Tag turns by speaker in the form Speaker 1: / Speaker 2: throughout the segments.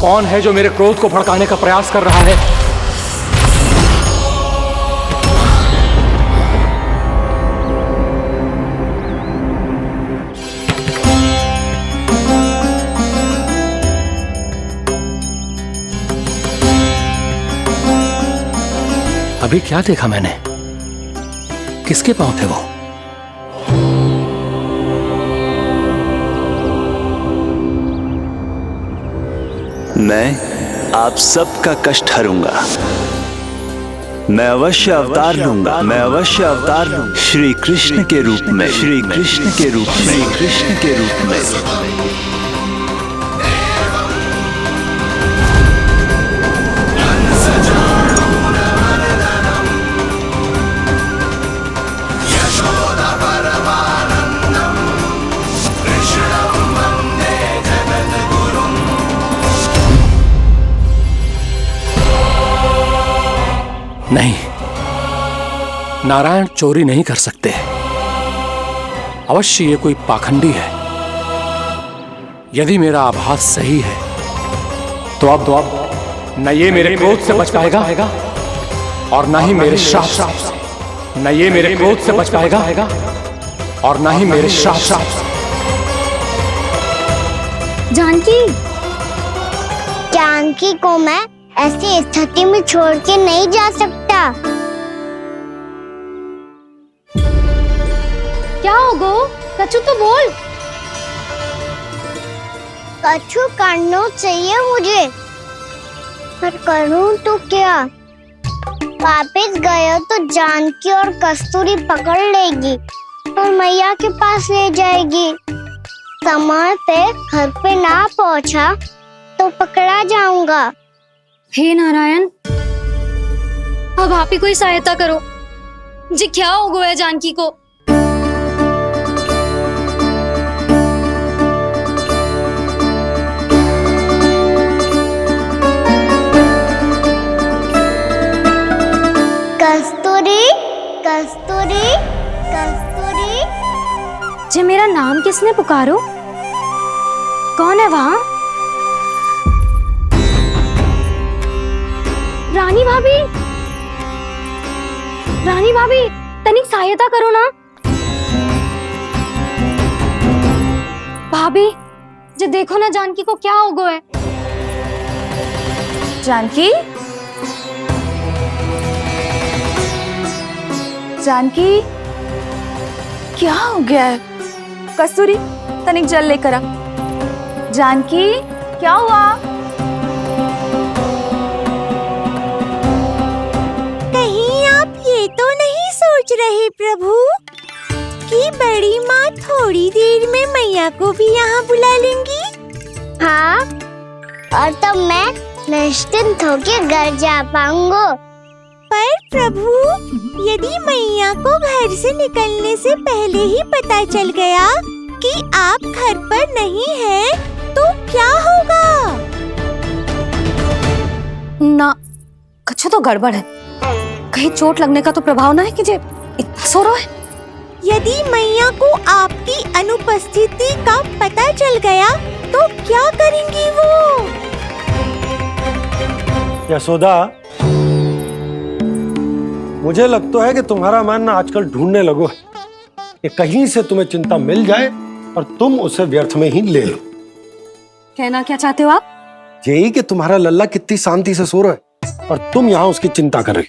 Speaker 1: कौन है जो मेरे क्रोध को भड़काने का प्रयास कर रहा है? अभी क्या देखा मैंने? किसके पांव थे वो?
Speaker 2: मैं आप सबका कष्ट हरूंगा। मैं अवश्य अवतार लूंगा। मैं अवश्य अवतार लूंगा श्री कृष्ण के रूप में। श्री कृष्ण के रूप में। श्री कृष्ण के रूप में।
Speaker 1: नहीं, नारायण चोरी नहीं कर सकते। अवश्य ये कोई पाखंडी है। यदि मेरा आभास सही है तो अब न ये मेरे क्रोध से बच पाएगा और न ही मेरे श्राप से। न ये मेरे क्रोध से बच पाएगा और न ही मेरे श्राप से।
Speaker 3: जानकी को मैं ऐसी स्थिति में छोड़ के नहीं जा सकता।
Speaker 4: क्या हो गो? कछु तो बोल।
Speaker 3: कछु करना चाहिए मुझे, पर करूं तो क्या? वापस गए तो जानकी और कस्तूरी पकड़ लेगी और मैया के पास ले जाएगी। समय पे घर पे ना पहुंचा तो पकड़ा जाऊंगा।
Speaker 4: हे नारायण, अब आप ही कोई सहायता करो जी। क्या हो गया जानकी को?
Speaker 3: कस्तूरी, कस्तूरी, कस्तूरी।
Speaker 4: जी मेरा नाम किसने पुकारो? कौन है वहाँ? रानी भाभी, रानी भाभी, तनिक सहायता करो ना। भाभी जी देखो ना जानकी को क्या हो गया है।
Speaker 5: जानकी, जानकी क्या हो गया है? कस्तूरी तनिक जल लेकर आ। जानकी क्या हुआ?
Speaker 3: ये तो नहीं सोच रहे प्रभु कि बड़ी माँ थोड़ी देर में मैया को भी यहाँ बुला लेंगी? हाँ, और तब मैं निश्चिंत होकर घर जा पाऊंगा। पर प्रभु, यदि मैया को घर से निकलने से पहले ही पता चल गया कि आप घर पर नहीं हैं, तो क्या होगा?
Speaker 5: ना, कुछ तो गड़बड़ है। कहीं चोट लगने का तो प्रभाव ना है कि जे इतना सो रहा है।
Speaker 3: यदि मैया को आपकी अनुपस्थिति का पता चल गया तो क्या करेंगी वो?
Speaker 6: यशोदा, मुझे लगता है कि तुम्हारा मन आजकल ढूंढने लगो है कि कहीं से तुम्हें चिंता मिल जाए और तुम उसे व्यर्थ में ही ले लो।
Speaker 5: कहना क्या चाहते हो आप?
Speaker 6: यही कि तुम्हारा लल्ला कितनी शांति से सो रहा है और तुम यहाँ उसकी चिंता कर रही।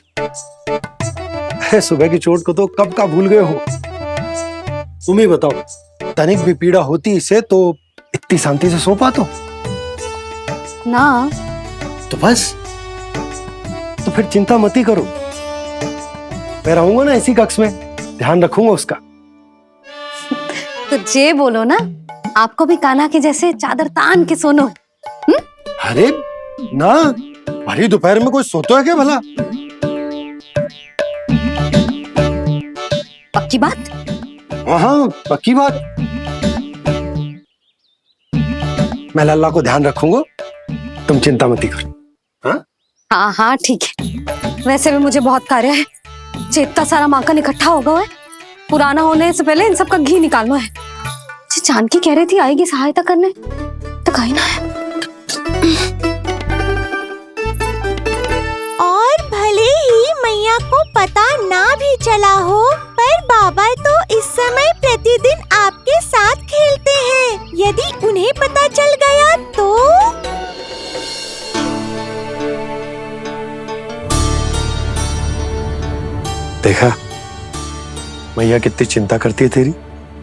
Speaker 6: सुबह की चोट को तो कब का भूल गए हो। तुम ही बताओ, तनिक भी पीड़ा होती इसे तो इतनी शांति से सो पाते हो?
Speaker 5: ना।
Speaker 6: तो बस, तो फिर चिंता मत ही करो। मैं रहूंगा ना इसी कक्ष में, ध्यान रखूंगा उसका।
Speaker 5: तो जे बोलो ना, आपको भी कान्हा के जैसे चादर तान के सोनो।
Speaker 6: अरे ना, भरी दोपहर में कोई सोता है क्या भला?
Speaker 5: पक्की बात?
Speaker 6: हाँ, पक्की बात। मैं लल्ला को ध्यान रखूंगा, तुम चिंता मत करो।
Speaker 5: हाँ हाँ ठीक है। वैसे भी मुझे बहुत कार्य है। इतना सारा माखन इकट्ठा होगा है, पुराना होने से पहले इन सब का घी निकालना है। जानकी कह रही थी आएगी सहायता करने, तो कहीं ना है।
Speaker 3: चला हो, पर बाबा तो इस समय प्रतिदिन आपके साथ खेलते हैं। यदि उन्हें पता चल गया तो?
Speaker 6: देखा मैया कितनी चिंता करती है तेरी।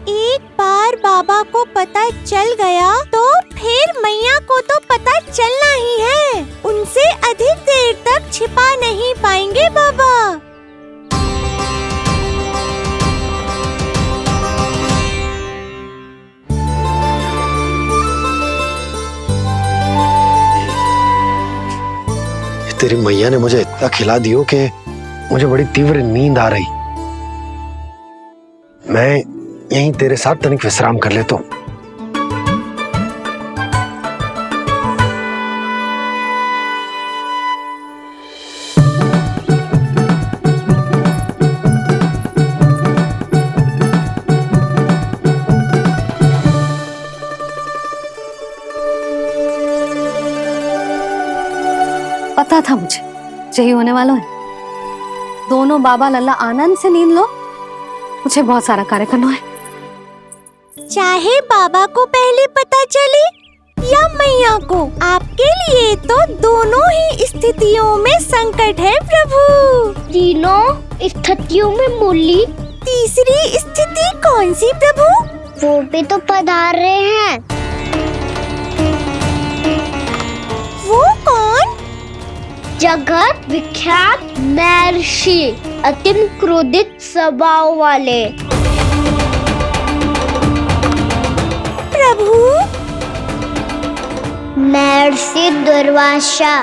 Speaker 3: एक बार बाबा को पता चल गया तो फिर मैया को तो पता चलना ही है। उनसे अधिक देर तक छिपा नहीं पाएंगे बाबा।
Speaker 6: तेरी मैया ने मुझे इतना खिला दियो कि मुझे बड़ी तीव्र नींद आ रही। मैं यहीं तेरे साथ तनिक विश्राम कर लेता हूँ।
Speaker 5: पता था मुझे यही होने वाला है। दोनों बाबा लल्ला आनंद से नींद लो, मुझे बहुत सारा कार्य करना है।
Speaker 3: चाहे बाबा को पहले पता चले या मैया को, आपके लिए तो दोनों ही स्थितियों में संकट है प्रभु।
Speaker 7: तीनों स्थितियों में मूली
Speaker 3: तीसरी स्थिति कौन सी प्रभु?
Speaker 7: वो भी तो पधार रहे हैं।
Speaker 3: वो कौन?
Speaker 7: जगत विख्यात महर्षि, अति क्रोधित स्वभाव वाले।
Speaker 3: प्रभु
Speaker 7: महर्षि दुर्वासा।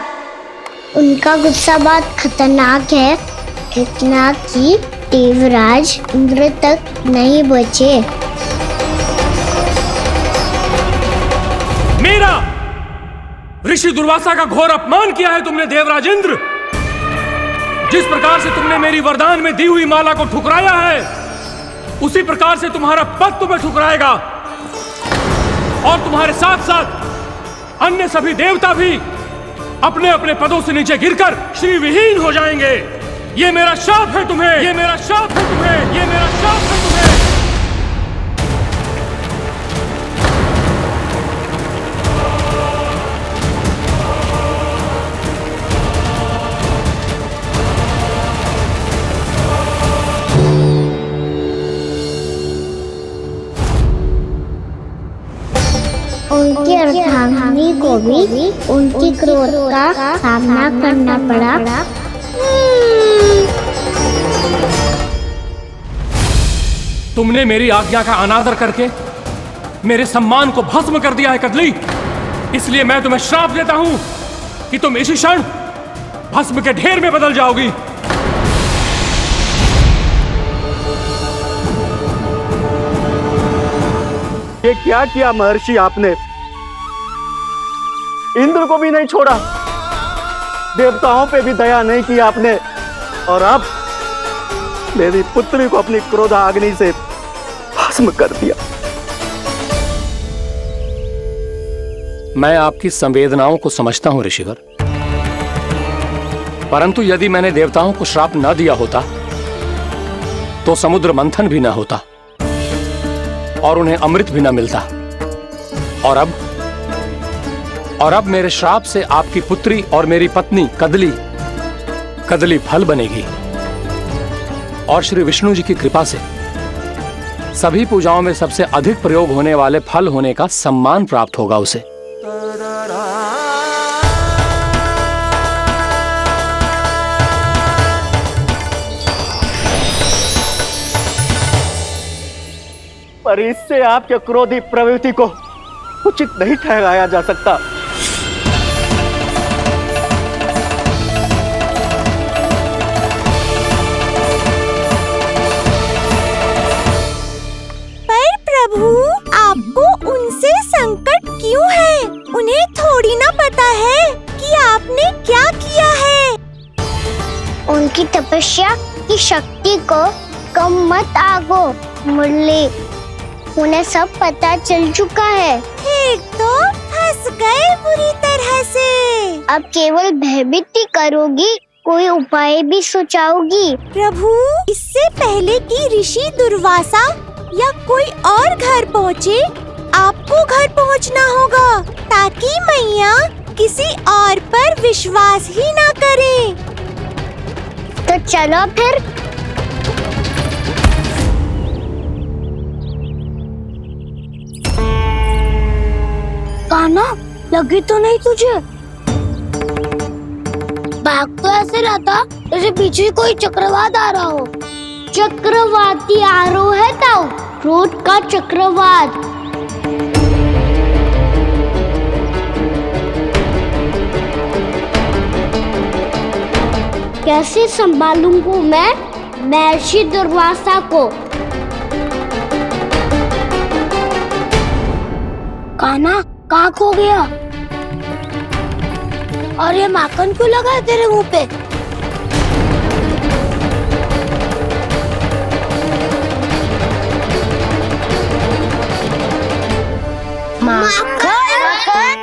Speaker 7: उनका गुस्सा बहुत खतरनाक है, इतना कि देवराज इंद्र तक नहीं बचे।
Speaker 1: मेरा ऋषि दुर्वासा का घोर अपमान किया है तुमने देवराज इंद्र। जिस प्रकार से तुमने मेरी वरदान में दी हुई माला को ठुकराया है, उसी प्रकार से तुम्हारा पद तुम्हें ठुकराएगा, और तुम्हारे साथ साथ अन्य सभी देवता भी अपने अपने पदों से नीचे गिरकर श्री विहीन हो जाएंगे। ये मेरा शाप है तुम्हें, ये मेरा शाप है तुम्हें, ये मेरा शाप है तुम्हें।
Speaker 7: उनकी अर्धांगिनी को भी उनकी क्रोध का सामना करना पड़ा।
Speaker 1: तुमने मेरी आज्ञा का अनादर करके मेरे सम्मान को भस्म कर दिया है कदली। इसलिए मैं तुम्हें श्राप देता हूं कि तुम इसी क्षण भस्म के ढेर में बदल जाओगी।
Speaker 8: ये क्या किया महर्षि आपने? इंद्र को भी नहीं छोड़ा, देवताओं पे भी दया नहीं की आपने, और अब मेरी पुत्री को अपनी क्रोधाग्नि से भस्म कर दिया।
Speaker 1: मैं आपकी संवेदनाओं को समझता हूं ऋषिवर, परंतु यदि मैंने देवताओं को श्राप न दिया होता तो समुद्र मंथन भी ना होता और उन्हें अमृत भी ना मिलता। और अब मेरे श्राप से आपकी पुत्री और मेरी पत्नी कदली फल बनेगी, और श्री विष्णु जी की कृपा से सभी पूजाओं में सबसे अधिक प्रयोग होने वाले फल होने का सम्मान प्राप्त होगा उसे।
Speaker 8: पर इससे आपके क्रोधी प्रवृत्ति को उचित नहीं ठहराया जा सकता।
Speaker 3: पर प्रभु, आपको उनसे संकट क्यों है? उन्हें थोड़ी ना पता है कि आपने क्या किया है।
Speaker 7: उनकी तपस्या की शक्ति को कम मत आगो मुरली, उन्हें सब पता चल चुका है।
Speaker 3: फिर तो फंस गए बुरी तरह से।
Speaker 7: अब केवल भयभीत ही करोगी, कोई उपाय भी सुझाओगी?
Speaker 3: प्रभु, इससे पहले कि ऋषि दुर्वासा या कोई और घर पहुँचे, आपको घर पहुँचना होगा ताकि मैया किसी और पर विश्वास ही ना करे।
Speaker 7: तो चलो फिर। कान्हा, लगी तो नहीं तुझे? भाग तो ऐसे रहा था जैसे पीछे कोई चक्रवात आ रहा हो। चक्रवाती आरोह है ताऊ, क्रोध का चक्रवात। कैसे संभालूंगा मैं महर्षि दुर्वासा को? कान्हा, कहाँ खो गया? और ये माखन क्यों लगा है तेरे मुंह पे? माखन,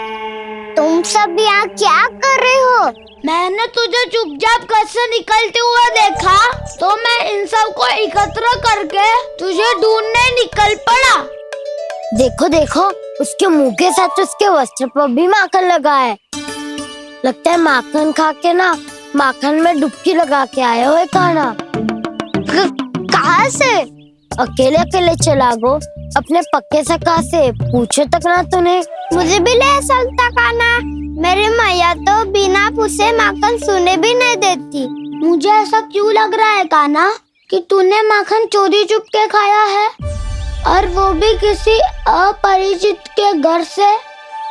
Speaker 7: तुम सब यहाँ क्या कर रहे हो? मैंने तुझे चुपचाप घर से निकलते हुए देखा, तो मैं इन सब को एकत्र करके तुझे ढूंढने निकल पड़ा। देखो देखो, उसके मुंह के साथ उसके वस्त्र पर भी माखन लगा है। लगता है माखन खा के ना माखन में डुबकी लगा के आए हो कान्हा। कहाँ से? अकेले अकेले चला गो अपने पक्के सखा से, पूछे तक ना तूने। मुझे भी ले चलता कान्हा, मेरी मैया तो बिना पूछे माखन सुने भी नहीं देती। मुझे ऐसा क्यों लग रहा है कान्हा कि तूने माखन चोरी चुप के खाया है, और वो भी किसी अपरिचित के घर से?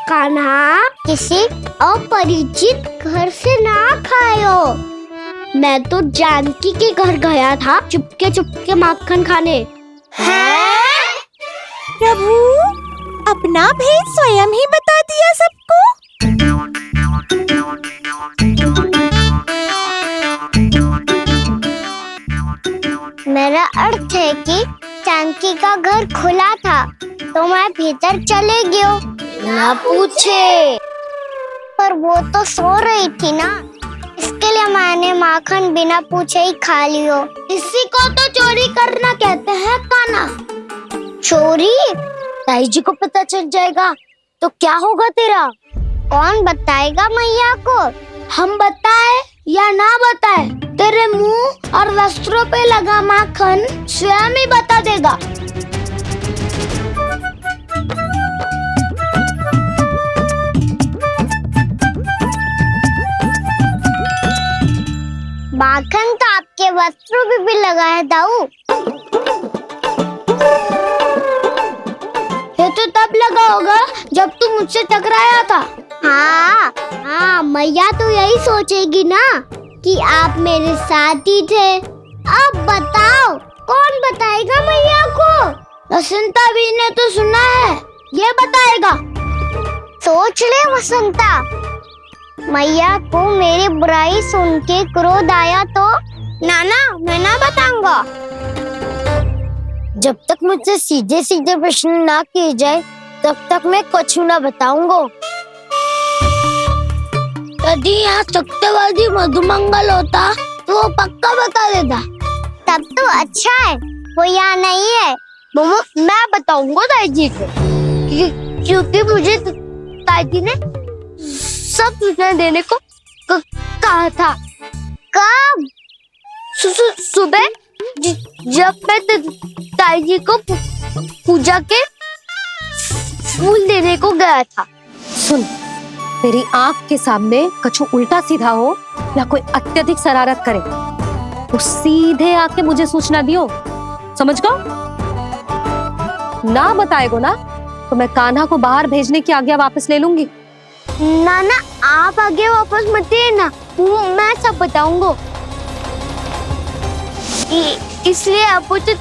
Speaker 7: कान्हा, किसी अपरिचित घर से ना खायो। मैं तो जानकी के घर गया था चुपके माखन खाने। हैं?
Speaker 3: प्रभु, अपना भेद स्वयं ही बता दिया सबको।
Speaker 7: मेरा अर्थ है कि जानकी का घर खुला था तो मैं भीतर चले गयो। ना पूछे। पर वो तो सो रही थी ना, इसके लिए मैंने माखन बिना पूछे ही खा लियो। इसी को तो चोरी करना कहते हैं कान्हा। चोरी? ताई जी को पता चल जाएगा तो क्या होगा तेरा? कौन बताएगा मैया को? हम बताए या ना बताए, तेरे मुंह और वस्त्रों पे लगा माखन स्वयं ही बता देगा। माखन तो आपके वस्त्रों पे भी लगा है दाऊ। ये तो तब लगा होगा जब तू मुझसे टकराया था। हाँ, मैया तो यही सोचेगी ना कि आप मेरे साथ ही थे। अब बताओ, कौन बताएगा मैया को? वसंता भी ने तो सुना है, ये बताएगा। सोच ले वसंता, मैया को मेरी बुराई सुन के क्रोध आया तो? नाना, मैं ना बताऊंगा। जब तक मुझसे सीधे सीधे प्रश्न ना किए जाए तब तक मैं कुछ ना बताऊंगा। यदि यहाँ सत्यवादी मधुमंगल होता तो वो पक्का बता देता। तब तो अच्छा है वो यहाँ नहीं है। मैं बताऊंगा ताई जी को, क्योंकि मुझे ताई जी ने सब सूचना देने को कहा था। कब? सुबह जब मैं ताई जी को पूजा के फूल देने को गया था।
Speaker 5: सुन, तेरी आंख के सामने कछु उल्टा सीधा हो या कोई अत्यधिक शरारत करे तो सीधे आके मुझे सूचना दियो, समझ गो? ना बताएगो ना तो मैं कान्हा को बाहर भेजने की आज्ञा वापस ले लूंगी।
Speaker 7: नाना, आप आगे वापस मत देना, मैं सब बताऊंगा। इसलिए आपको तो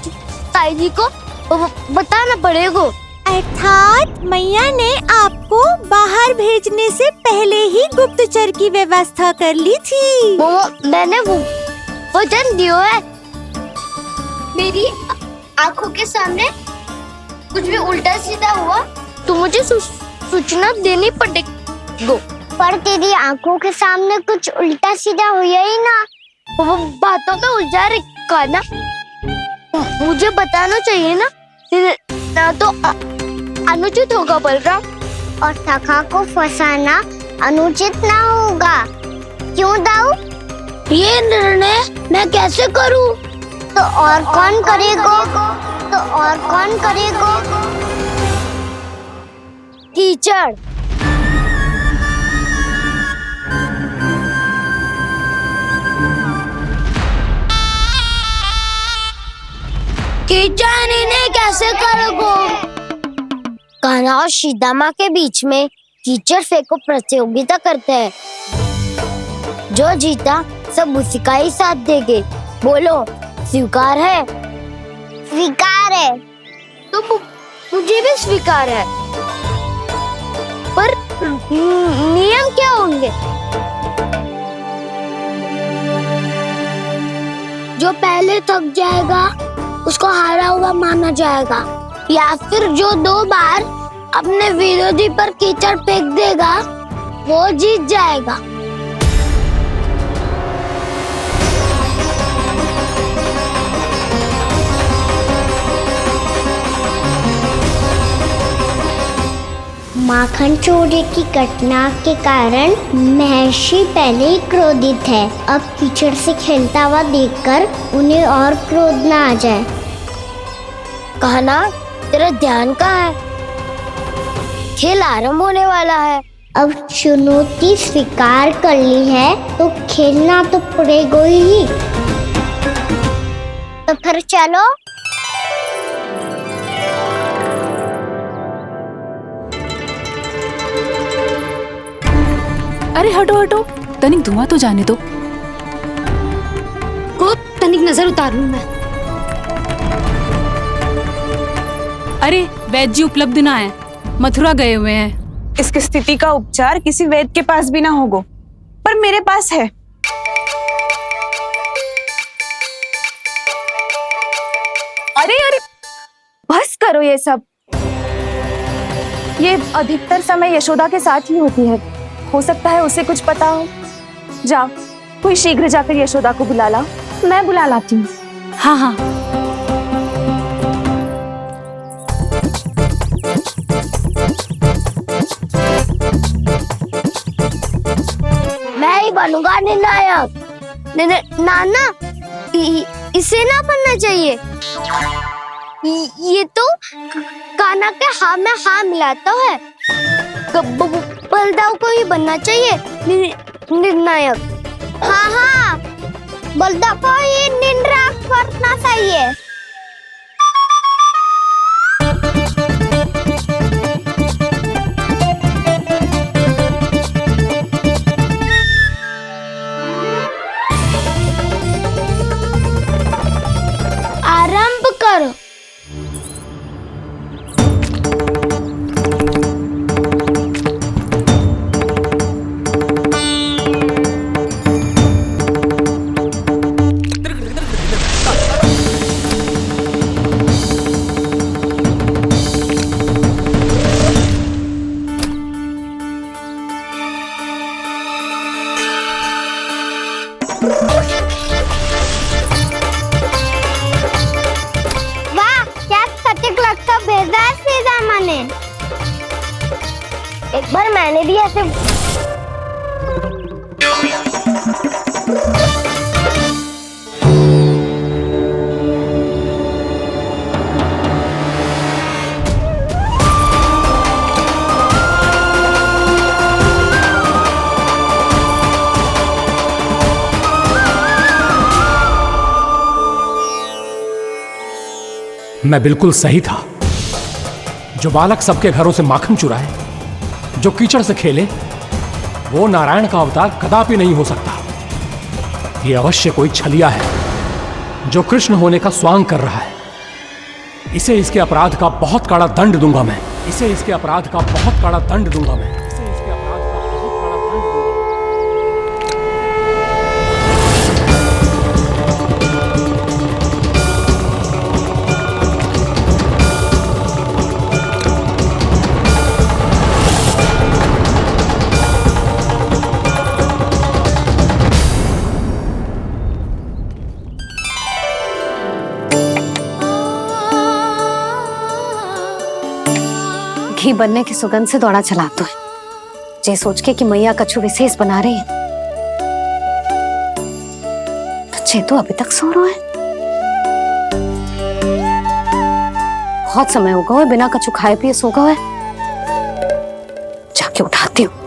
Speaker 7: ताई जी को बताना पड़ेगा।
Speaker 3: अर्थात मैया ने आपको बाहर भेजने से पहले ही गुप्तचर की व्यवस्था कर ली थी।
Speaker 7: मैंने वचन दिया है। मेरी आंखों के सामने कुछ भी उल्टा सीधा हुआ तो मुझे सूचना देनी पड़ेगी। पर तेरी आंखों के सामने कुछ उल्टा सीधा हुआ ही ना। वो बातों में उलझा रखा ना, मुझे बताना चाहिए ना तो अनुचित होगा बलराम। और सखा को फंसाना अनुचित ना होगा, क्यों दाऊ? ये निर्णय मैं कैसे करूं? तो और कौन करेगा? कीचड़। कीचड़ इन्हें कैसे करोगे? कान्हा और सीता के बीच में कीचड़ फेंको प्रतियोगिता करते हैं। जो जीता सब उसी का ही साथ देंगे। बोलो, स्वीकार है? स्वीकार है। तो मुझे भी स्वीकार है, पर नियम क्या होंगे? जो पहले थक जाएगा उसको हारा हुआ माना जाएगा, या फिर जो 2 बार अपने विरोधी पर कीचड़ फेंक देगा वो जीत जाएगा। माखन चोरी की घटना के कारण महर्षि पहले ही क्रोधित है। अब कीचड़ से खेलता हुआ देखकर उन्हें और क्रोध न आ जाए। कहना, तेरा ध्यान कहाँ है? खेल आरंभ होने वाला है। अब चुनौती स्वीकार कर ली है तो खेलना तो पड़ेगा ही। तो फिर चलो।
Speaker 9: अरे हटो हटो, तनिक धुआं तो जाने दो।
Speaker 4: को तनिक नजर उतार लूं मैं।
Speaker 9: अरे वैद्य जी उपलब्ध ना है, मथुरा गए हुए हैं।
Speaker 10: इसकी स्थिति का उपचार किसी वैद्य के पास भी ना होगा, पर मेरे पास है। अरे अरे बस करो ये सब। ये अधिकतर समय यशोदा के साथ ही होती है। हो सकता है उसे कुछ पता हो। जाओ, कोई शीघ्र जाकर यशोदा को बुला ला। मैं बुला लाती हूँ।
Speaker 9: हाँ हाँ।
Speaker 7: मैं ही बनूंगा निर्णायक। नाना, इसे ना बनना चाहिए। ये तो कान्हा के हाँ में हाँ मिलाता है। बलदाऊ को ही बनना चाहिए निर्णायक। हाँ, बलदाऊ को ही निर्णायक बनना चाहिए। आरंभ करो। वाह, क्या सटीक लगता भेजा है सीधा मैंने। एक बार मैंने भी ऐसे
Speaker 1: मैं बिल्कुल सही था। जो बालक सबके घरों से माखन चुराए, जो कीचड़ से खेले, वो नारायण का अवतार कदापि नहीं हो सकता। ये अवश्य कोई छलिया है जो कृष्ण होने का स्वांग कर रहा है। इसे इसके अपराध का बहुत कड़ा दंड दूंगा मैं। इसे इसके अपराध का बहुत कड़ा दंड दूंगा मैं। इसे इसके अपराध का बहुत कड़ा दंड दूंगा।
Speaker 5: देवी बनने की सुगंध से दौड़ा चला तो है, जे सोच के कि मैया कछु विशेष बना रही है। तो चे तो अभी तक सो रहा है। बहुत समय हो गया है, बिना कछु खाए पिए सो गया है। जाके उठाती हूँ।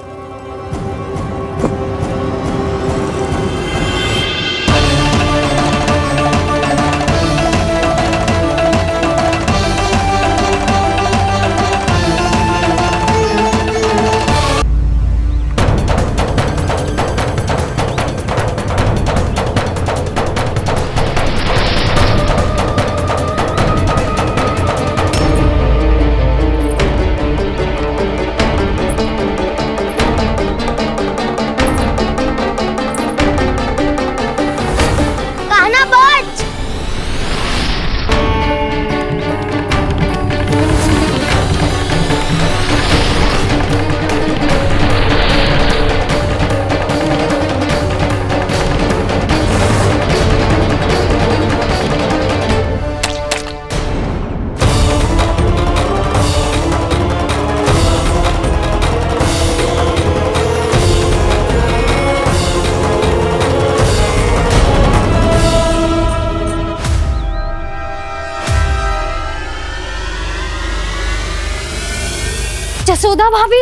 Speaker 5: जसोदा भाभी,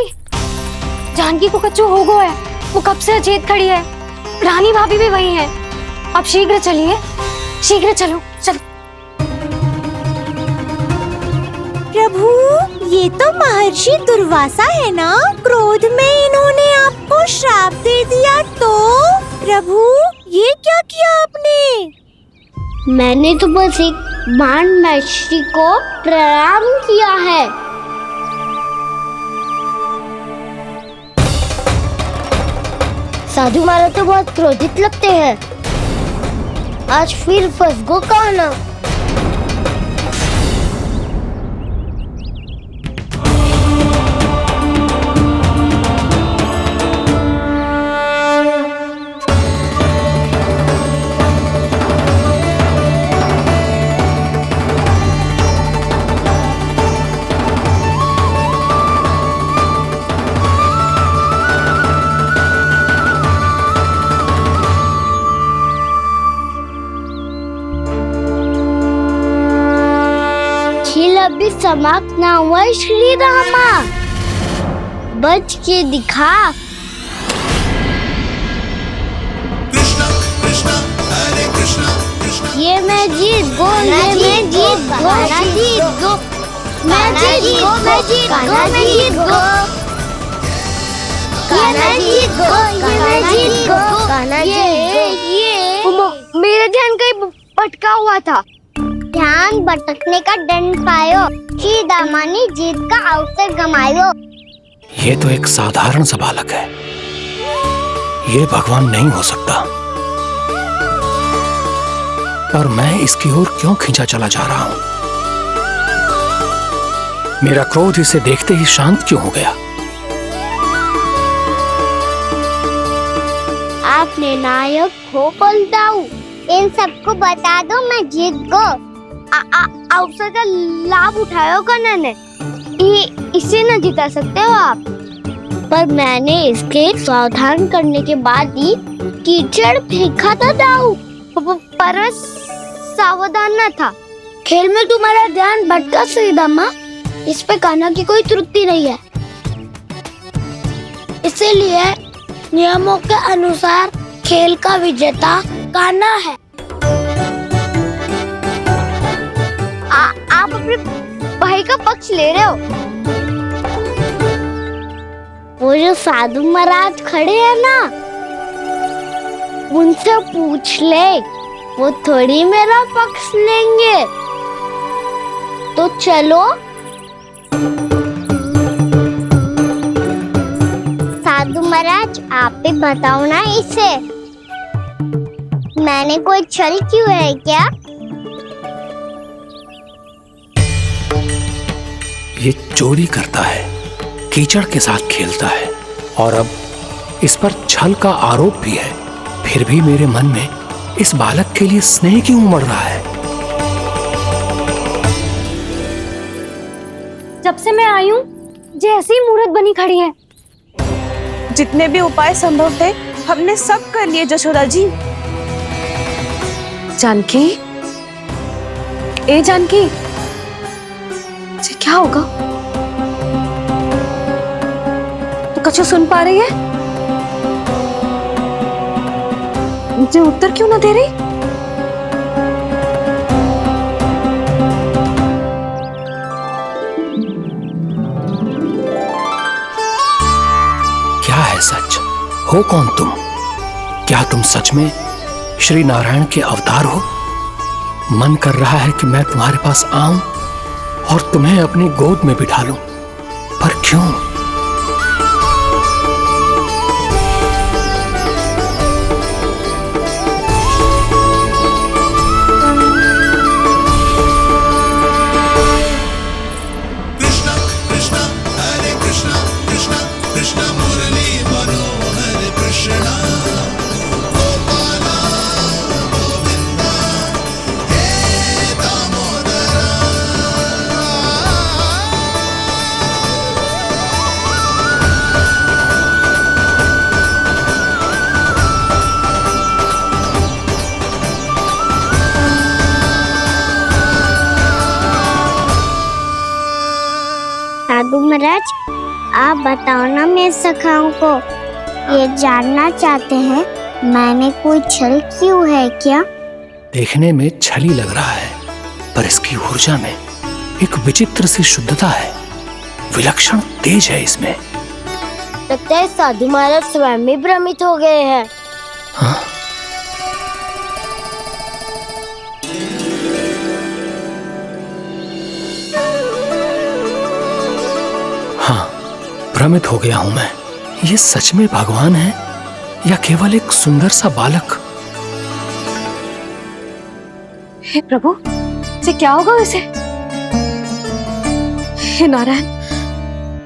Speaker 5: जानकी को कच्चू हो गया है। वो कब से अचेत खड़ी है। रानी भाभी भी वही है। अब शीघ्र चलिए, शीघ्र चलो, चल।
Speaker 3: प्रभु, ये तो महर्षि दुर्वासा है ना? क्रोध में इन्होंने आपको श्राप दे दिया तो? प्रभु, ये क्या किया आपने?
Speaker 7: मैंने तो बस एक बाण महर्षि को प्रणाम किया है। साधु महाराज तो बहुत क्रोधित लगते हैं। आज फिर फंस गो कहना। अभी समाप्त ना हुआ श्री रामा, बच के दिखा।
Speaker 11: कृष्णा कृष्णा हरे कृष्णा कृष्णा।
Speaker 7: ये मैं जीत गो, ये मैं जीत गो, जीत गो, मैं जीत गो, मैं जीत गो, मैं जीत गो, मैं जीत गो, मैं जीत गो। ये मेरा ध्यान कहीं भटका हुआ था। ध्यान भटकने का दंड पायो, श्री दामानी जीत का अवसर गमायो।
Speaker 1: ये तो एक साधारण सा बालक है, ये भगवान नहीं हो सकता। पर मैं इसकी ओर क्यों खींचा चला जा रहा हूं? मेरा क्रोध इसे देखते ही शांत क्यों हो गया?
Speaker 7: आपने नायक हो बलदाऊ, इन सबको बता दो मैं जीत गो। अवसर का लाभ उठायो कन्ना ने, इसे न जिता सकते हो आप। पर मैंने इसके सावधान करने के बाद ही कीचड़ फेंका था दाऊ, पर सावधान न था। खेल में तुम्हारा ध्यान भटका श्रीदामा, इस पे कान्हा की कोई त्रुटि नहीं है। इसीलिए नियमों के अनुसार खेल का विजेता कान्हा है। आप अपने भाई का पक्ष ले रहे हो। वो जो साधु महाराज खड़े हैं ना, उनसे पूछ ले, वो थोड़ी मेरा पक्ष लेंगे। तो चलो। साधु महाराज, आप भी बताओ ना इसे, मैंने कोई छल क्यों है क्या?
Speaker 1: ये चोरी करता है, कीचड़ के साथ खेलता है, और अब इस पर छल का आरोप भी है। फिर भी मेरे मन में इस बालक के लिए स्नेह क्यों उमड़ रहा है?
Speaker 4: जब से मैं आई हूँ,
Speaker 5: जैसी मूर्त बनी खड़ी है।
Speaker 10: जितने भी उपाय संभव थे हमने सब कर लिए जशोदा जी।
Speaker 5: जानकी, ए जानकी, ये क्या होगा? तो कछु सुन पा रही है? मुझे उत्तर क्यों ना दे रही?
Speaker 1: क्या है सच? हो कौन तुम? क्या तुम सच में श्री नारायण के अवतार हो? मन कर रहा है कि मैं तुम्हारे पास आऊं और तुम्हें अपनी गोद में बिठा लूं, पर क्यों?
Speaker 11: कृष्णा कृष्णा हरे कृष्णा कृष्णा कृष्णा मुरली मनोहर कृष्णा गोपाला गोविंदा हे दामोदरा।
Speaker 7: साधु महाराज, आप बताओ ना मेरे सखाओं को, ये जानना चाहते हैं मैंने कोई छल क्यों है क्या?
Speaker 1: देखने में छली लग रहा है, पर इसकी ऊर्जा में एक विचित्र सी शुद्धता है, विलक्षण तेज है इसमें।
Speaker 7: लगता है साधु महाराज स्वयं ही भ्रमित हो गए हैं।
Speaker 1: हाँ? हाँ, भ्रमित हो गया हूं मैं। ये सच में भगवान है या केवल एक सुंदर सा बालक?
Speaker 5: हे प्रभु, ये क्या होगा वैसे? हे नारायण,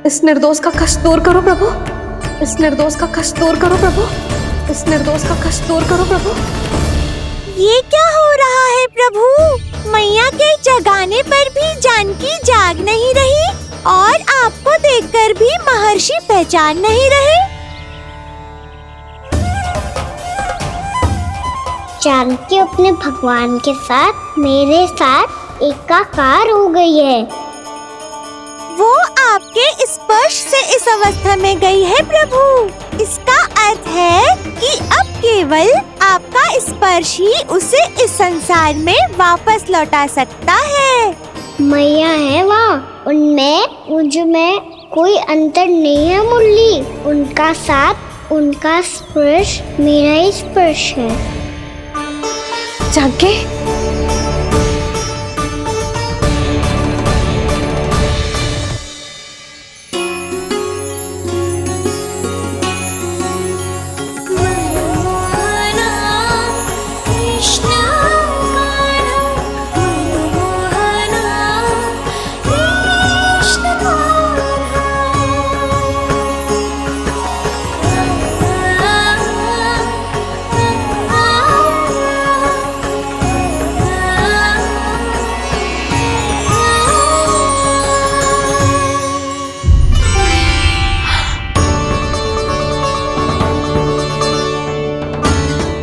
Speaker 5: इस निर्दोष का कष्ट दूर करो प्रभु, इस निर्दोष का कष्ट दूर करो प्रभु, इस निर्दोष का कष्ट दूर करो प्रभु।
Speaker 3: ये क्या हो रहा है प्रभु? मैया के जगाने पर भी जानकी जाग नहीं रही और आपको देखकर भी महर्षि पहचान नहीं रहे।
Speaker 7: जानकी अपने भगवान के साथ मेरे साथ एकाकार हो गई है।
Speaker 3: वो आपके स्पर्श से इस अवस्था में गई है प्रभु। इसका अर्थ है कि अब केवल आपका स्पर्श ही उसे इस संसार में वापस लौटा सकता है।
Speaker 7: मैया है वहाँ, उनमें मुझ में कोई अंतर नहीं है मुरली। उनका साथ, उनका स्पर्श मेरा ही स्पर्श है।
Speaker 5: जानकी,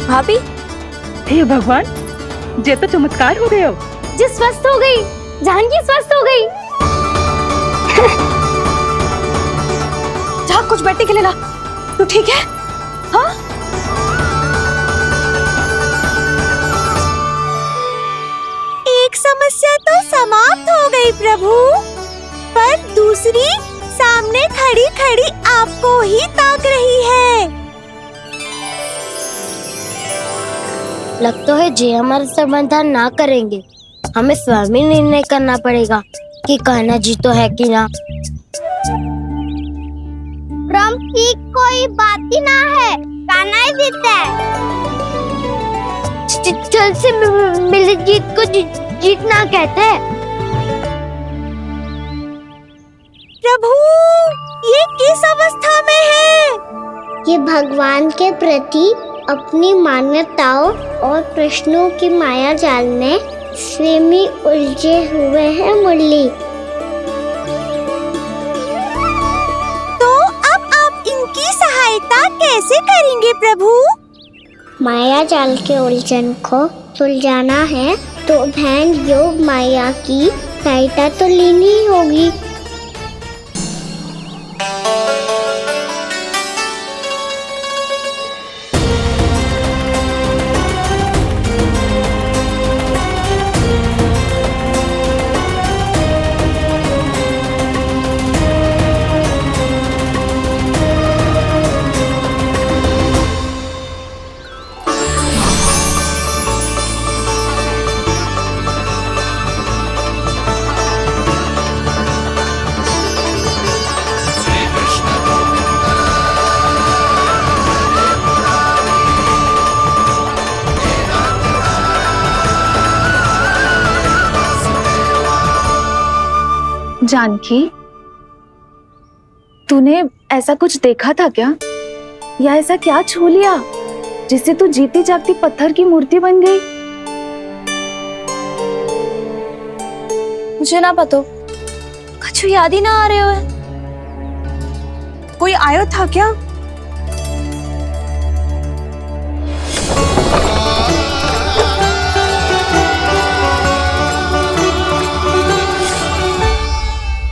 Speaker 10: भाभी,
Speaker 9: हे भगवान, ये तो चमत्कार हो गया।
Speaker 5: जी स्वस्थ हो गई, जानकी स्वस्थ हो गई। जा कुछ बैठने के लिए ला। तू ठीक है? हाँ?
Speaker 3: एक समस्या तो समाप्त हो गई प्रभु, पर दूसरी सामने खड़ी खड़ी आपको ही ताक रही है।
Speaker 7: लगता है जी हमारा समाधान ना करेंगे, हमें स्वयं ही निर्णय करना पड़ेगा कि कहना जी तो है कि ना। ब्रह्म की कोई बात ही ना है, कहना ही जीता है। छल से मिली जीत को जीतना कहते हैं।
Speaker 3: प्रभु, ये किस अवस्था में है?
Speaker 7: ये भगवान के प्रति अपनी मान्यताओं और प्रश्नों की माया जाल में स्वयं ही उलझे हुए हैं मुरली।
Speaker 3: कैसे करेंगे प्रभु?
Speaker 7: माया जाल के उलझन को सुलझाना है तो बहन योग माया की सहायता तो लेनी ही होगी।
Speaker 10: जानकी, तूने ऐसा कुछ देखा था क्या, या ऐसा क्या छू लिया जिससे तू जीती जागती पत्थर की मूर्ति बन गई?
Speaker 5: मुझे ना पता, कुछ याद ही ना आ रहे हो।
Speaker 10: कोई आयो था क्या?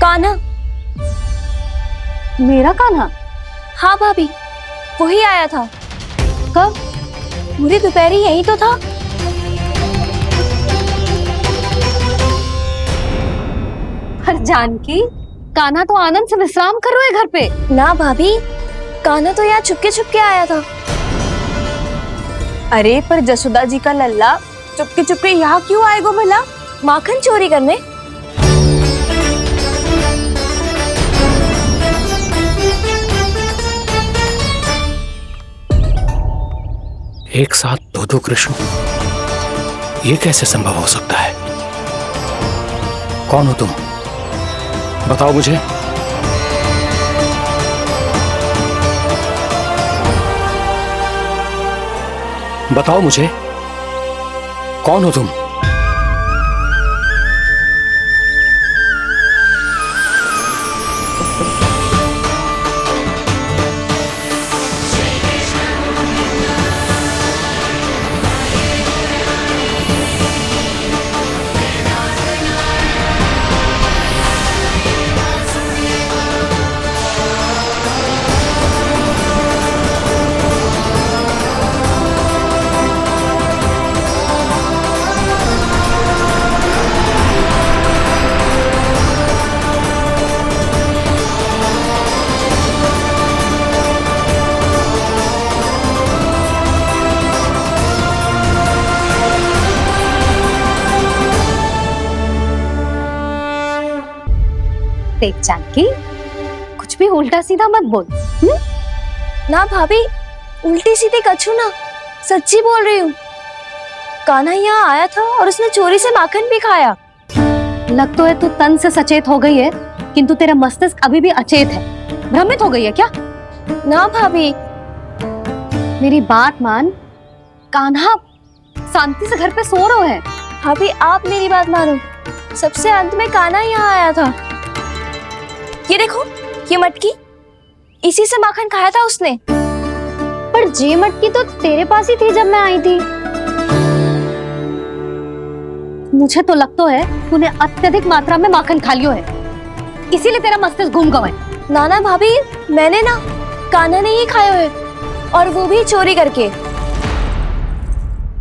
Speaker 5: कान्हा।
Speaker 10: मेरा कान्हा?
Speaker 5: हाँ भाभी, वही आया था। कब? पूरी दोपहर यही तो था।
Speaker 4: पर जानकी, कान्हा तो आनंद से विश्राम कर रहे घर पे।
Speaker 5: ना भाभी, कान्हा तो यहाँ छुपके आया था।
Speaker 10: अरे पर जसोदा जी का लल्ला चुपके यहाँ क्यों आएगा भला?
Speaker 5: माखन चोरी करने।
Speaker 1: एक साथ दो कृष्ण, ये कैसे संभव हो सकता है? कौन हो तुम? बताओ मुझे। बताओ मुझे, कौन हो तुम?
Speaker 4: देख जानकी, कुछ भी उल्टा सीधा मत बोल।
Speaker 5: ना भाभी, उल्टी सीधी कछू ना, सच्ची बोल रही हूँ। कान्हा यहाँ आया था और उसने चोरी से माखन भी खाया।
Speaker 4: लग तो है तू तन से सचेत हो गई है, किंतु तेरा मस्तिष्क अभी भी अचेत है। भ्रमित हो गई है क्या?
Speaker 5: ना भाभी,
Speaker 4: मेरी बात मान। कान्हा शांति से घर पे सो रहा है।
Speaker 5: भाभी आप मेरी बात मानो, सबसे अंत में कान्हा यहाँ आया था। ये देखो, ये मटकी, इसी से माखन खाया था उसने।
Speaker 4: पर जे मटकी तो तेरे पास ही थी जब मैं आई थी। मुझे तो लगता है तूने अत्यधिक मात्रा में माखन खा लियो है, इसीलिए तेरा मस्तिष्क घूम गया है।
Speaker 5: नाना भाभी, मैंने ना कान्हा ने ही खाया है, और वो भी चोरी करके।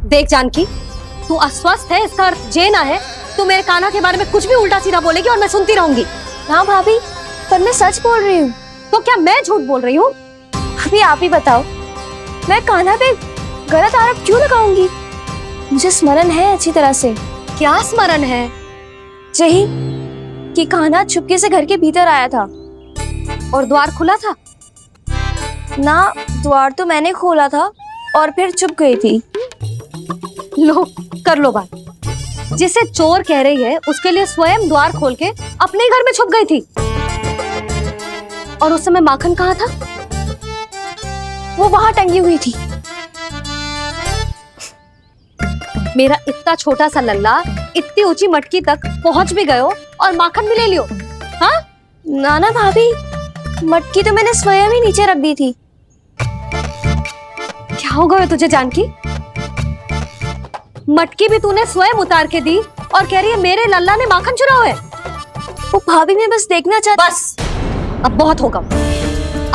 Speaker 4: देख जानकी, तू अस्वस्थ है, इसका अर्थ जे ना है तू मेरे कान्हा के बारे में कुछ भी उल्टा सीधा बोलेगी और मैं सुनती रहूंगी।
Speaker 5: हाँ भाभी, पर मैं सच बोल रही हूँ।
Speaker 4: तो क्या मैं झूठ बोल रही हूँ?
Speaker 5: अभी आप ही बताओ, मैं कान्हा पे गलत आरोप क्यों लगाऊंगी? मुझे स्मरण है अच्छी तरह से।
Speaker 4: क्या स्मरण है?
Speaker 5: यही कि कान्हा चुपके से घर के भीतर आया था।
Speaker 4: और द्वार खुला था?
Speaker 5: ना, द्वार तो मैंने खोला था और फिर चुप गई थी।
Speaker 4: लो, कर लो बात। जिसे चोर कह रही है उसके लिए स्वयं द्वार खोल के अपने घर में छुप गई थी। और उस समय माखन कहाँ था?
Speaker 5: वो वहां टंगी हुई थी।
Speaker 4: मेरा इतना छोटा सा लल्ला इतनी ऊंची मटकी तक पहुंच भी गयो और माखन भी ले लियो। हाँ?
Speaker 5: नाना भाभी, मटकी तो मैंने स्वयं ही नीचे रख दी थी।
Speaker 4: क्या हो गया तुझे जानकी? मटकी भी तूने स्वयं उतार के दी और कह रही है मेरे लल्ला ने माखन चुराया है।
Speaker 10: वो भाभी मैं बस देखना चाहती।
Speaker 4: बस अब बहुत होगा।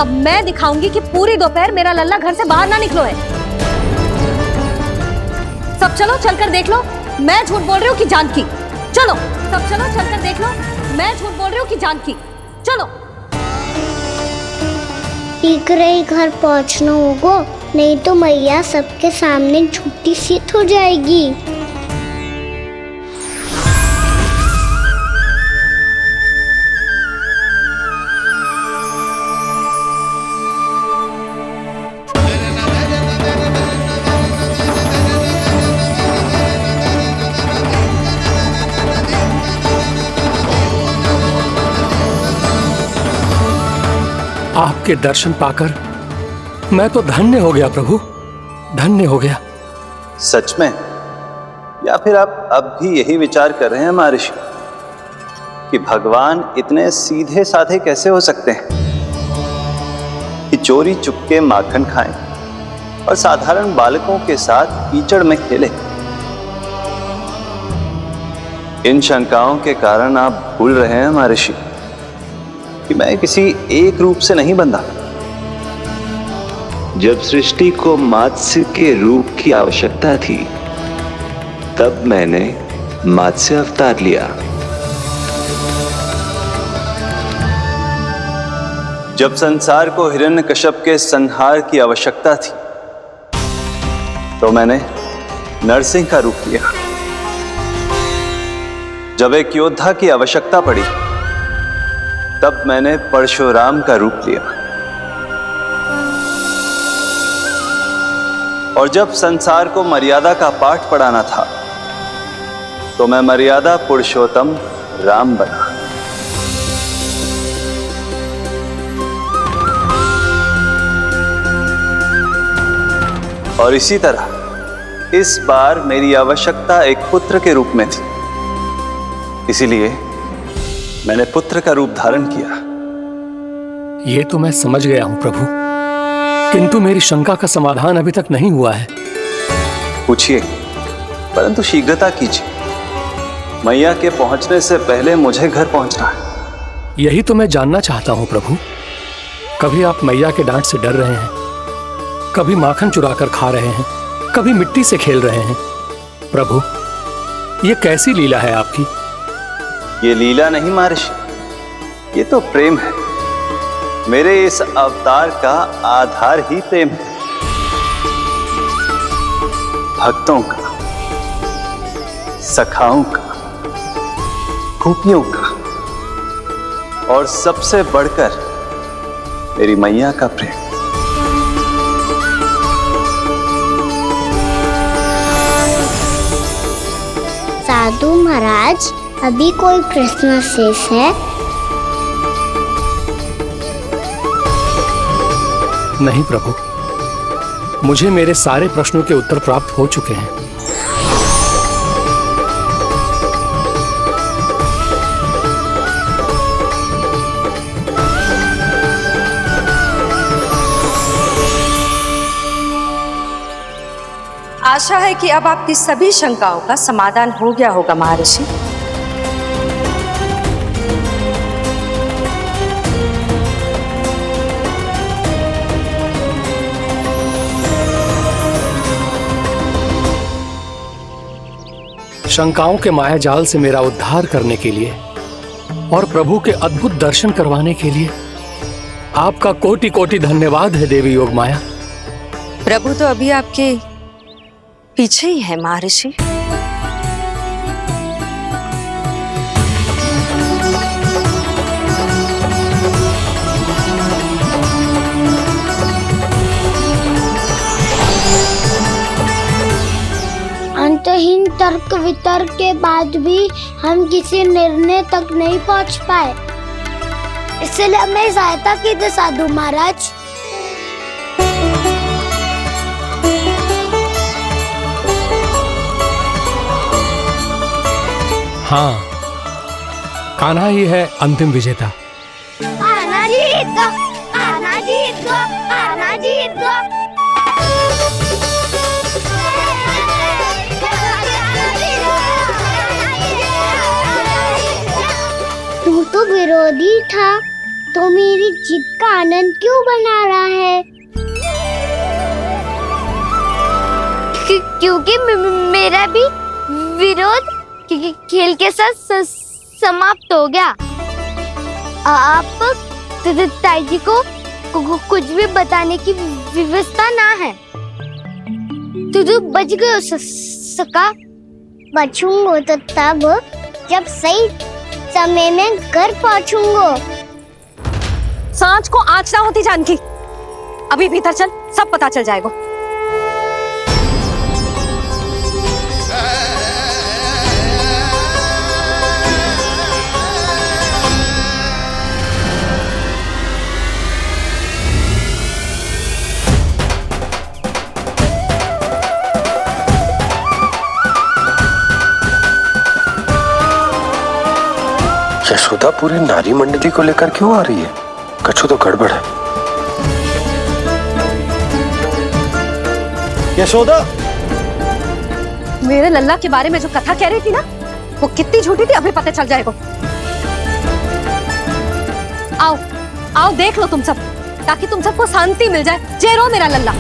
Speaker 4: अब मैं दिखाऊंगी कि पूरी दोपहर मेरा लल्ला घर से बाहर ना निकलो है। सब चलो चलकर देख लो मैं झूठ बोल रही हूँ कि जानकी। चलो सब चलो चलकर देख लो मैं झूठ बोल रही हूँ कि जानकी। चलो
Speaker 7: शीघ्र ही घर पहुंचना होगा, नहीं तो मैया सबके सामने झूठी सिद्ध हो जाएगी।
Speaker 1: आपके दर्शन पाकर मैं तो धन्य हो गया प्रभु, धन्य हो गया।
Speaker 2: सच में? या फिर आप अब भी यही विचार कर रहे हैं महर्षि कि भगवान इतने सीधे साधे कैसे हो सकते हैं कि चोरी चुपके माखन खाएं और साधारण बालकों के साथ कीचड़ में खेले? इन शंकाओं के कारण आप भूल रहे हैं महर्षि कि मैं किसी एक रूप से नहीं बंधा। जब सृष्टि को मत्स्य के रूप की आवश्यकता थी तब मैंने मत्स्य अवतार लिया। जब संसार को हिरण्यकश्यप के संहार की आवश्यकता थी तो मैंने नरसिंह का रूप लिया। जब एक योद्धा की आवश्यकता पड़ी तब मैंने परशुराम का रूप लिया। और जब संसार को मर्यादा का पाठ पढ़ाना था तो मैं मर्यादा पुरुषोत्तम राम बना। और इसी तरह इस बार मेरी आवश्यकता एक पुत्र के रूप में थी, इसीलिए मैंने पुत्र का रूप धारण किया।
Speaker 1: ये तो मैं समझ गया हूं प्रभु, किंतु मेरी शंका का समाधान अभी तक नहीं हुआ है।
Speaker 2: पूछिए, परंतु शीघ्रता कीजिए। मैया के पहुंचने से पहले मुझे घर पहुंचना है।
Speaker 1: यही तो मैं जानना चाहता हूं प्रभु। कभी आप मैया के डांट से डर रहे हैं, कभी माखन चुराकर खा रहे हैं, कभी मिट्टी से खेल रहे हैं। प्रभु, ये कैसी लीला है आपकी?
Speaker 2: ये लीला नहीं महर्षि, ये तो प्रेम है। मेरे इस अवतार का आधार ही प्रेम है। भक्तों का, सखाओं का, गोपियों का और सबसे बढ़कर मेरी मैया का प्रेम।
Speaker 7: साधु महाराज, अभी कोई प्रश्न शेष है?
Speaker 1: नहीं प्रभु, मुझे मेरे सारे प्रश्नों के उत्तर प्राप्त हो चुके हैं।
Speaker 12: आशा है कि अब आपकी सभी शंकाओं का समाधान हो गया होगा महर्षि।
Speaker 1: शंकाओं के मायाजाल से मेरा उद्धार करने के लिए और प्रभु के अद्भुत दर्शन करवाने के लिए आपका कोटि कोटि धन्यवाद है देवी योगमाया।
Speaker 12: प्रभु तो अभी आपके पीछे ही है महर्षि।
Speaker 7: अंतहीन तर्क वितर्क के बाद भी हम किसी निर्णय तक नहीं पहुंच पाए, इसलिए हमें सहायता कीजिए साधु महाराज।
Speaker 1: हाँ, कान्हा ही है अंतिम विजेता।
Speaker 7: आना जीत गो, आना जीत गो, आना जीत गो। था तो मेरी जीत का आनंद क्यों बना रहा है? क्योंकि मेरा भी विरोध खेल के साथ समाप्त हो गया। आप ताई जी को कुछ भी बताने की व्यवस्था ना है। तू बच गयो सका। बचूंगो तो तब जब सही समय में घर पहुंचूंगो।
Speaker 4: सांच को आँच ना होती जानकी। अभी भीतर चल, सब पता चल जाएगा।
Speaker 13: यशोदा पूरी नारी मंडली को लेकर क्यों आ रही है? कछु तो गड़बड़ है।
Speaker 6: यशोदा,
Speaker 4: मेरे लल्ला के बारे में जो कथा कह रही थी ना, वो कितनी झूठी थी अभी पता चल जाएगा। आओ आओ देख लो तुम सब, ताकि तुम सबको शांति मिल जाए। जय रो मेरा लल्ला।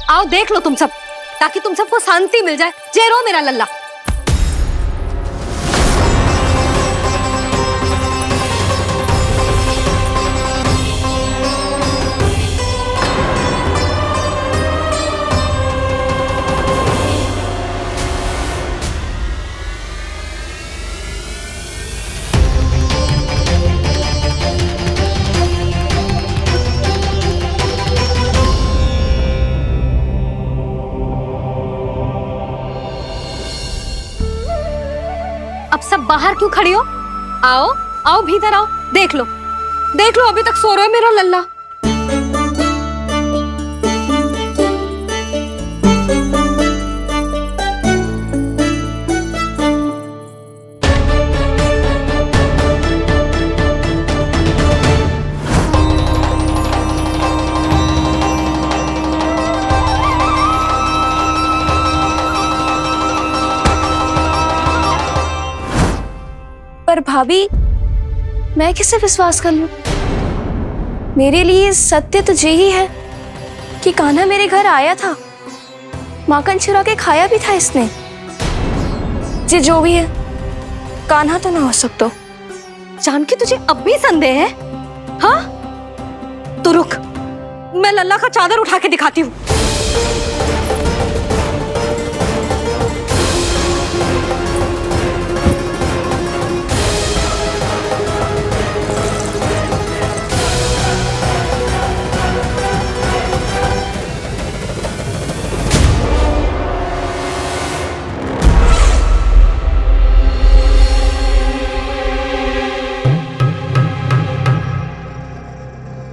Speaker 4: आओ देख लो तुम सब, ताकि तुम सबको शांति मिल जाए। जय रो मेरा लल्ला। अब सब बाहर क्यों खड़ी हो? आओ आओ भीतर आओ, देख लो अभी तक सो रहा है मेरा लल्ला।
Speaker 10: पर भाभी, मैं किसे विश्वास कर लूं? मेरे लिए सत्य तो यही है कि कान्हा मेरे घर आया था, माखन चुरा के खाया भी था इसने। जे जो भी है, कान्हा तो ना हो सकता।
Speaker 4: जानकी तुझे अब भी संदेह है? हाँ तो रुक, मैं लल्ला का चादर उठा के दिखाती हूँ।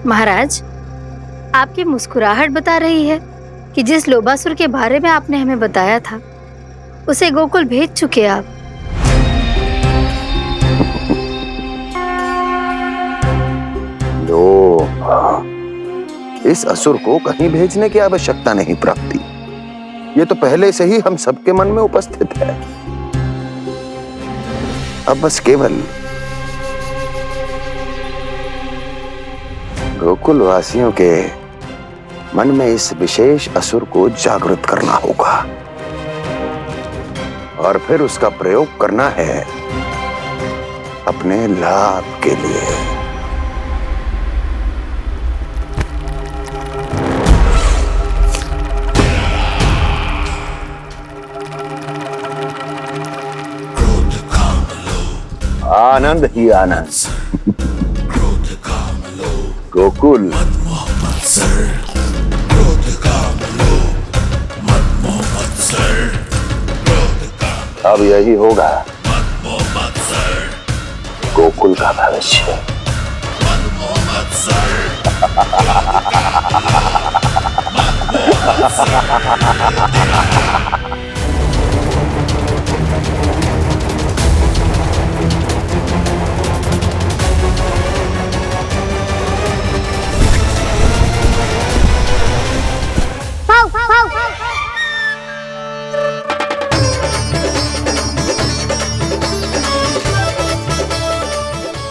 Speaker 5: महाराज, आपकी मुस्कुराहट बता रही है कि जिस लोबासुर के बारे में आपने हमें बताया था, उसे गोकुल भेज चुके आप।
Speaker 14: लोभ, इस असुर को कहीं भेजने की आवश्यकता नहीं प्राप्ति। ये तो पहले से ही हम सबके मन में उपस्थित है। अब बस केवल गोकुल वासियों के मन में इस विशेष असुर को जागृत करना होगा और फिर उसका प्रयोग करना है अपने लाभ के लिए। आनंद ही आनंद। गोकुल अब यही होगा गोकुल का भविष्य।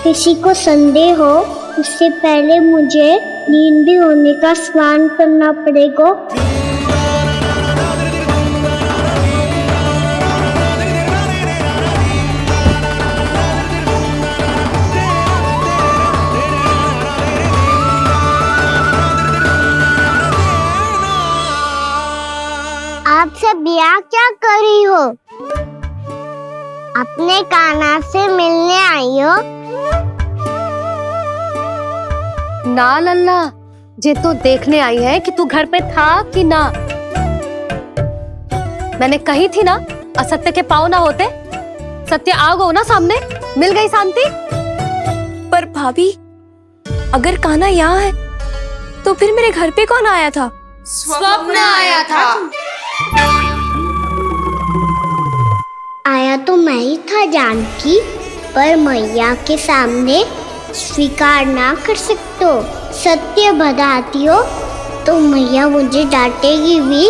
Speaker 7: किसी को संदेह हो उससे पहले मुझे नींद भी होने का स्नान करना पड़ेगा। आप सब यहाँ क्या कर रही हो? अपने कान्हा से मिलने आई हो?
Speaker 4: ना लल्ला, जे तो देखने आई है कि तू घर पे था कि ना। मैंने कही थी ना, असत्य के पाँव ना होते। सत्य आ गो ना सामने, मिल गई शांति।
Speaker 10: पर भाभी, अगर कान्हा यहाँ है तो फिर मेरे घर पे कौन आया था?
Speaker 7: स्वप्न आया था। आया तो मैं ही था जानकी, पर मैया के सामने स्वीकार ना कर सकते हो। सत्य बताती हो तो मैया मुझे डांटेगी भी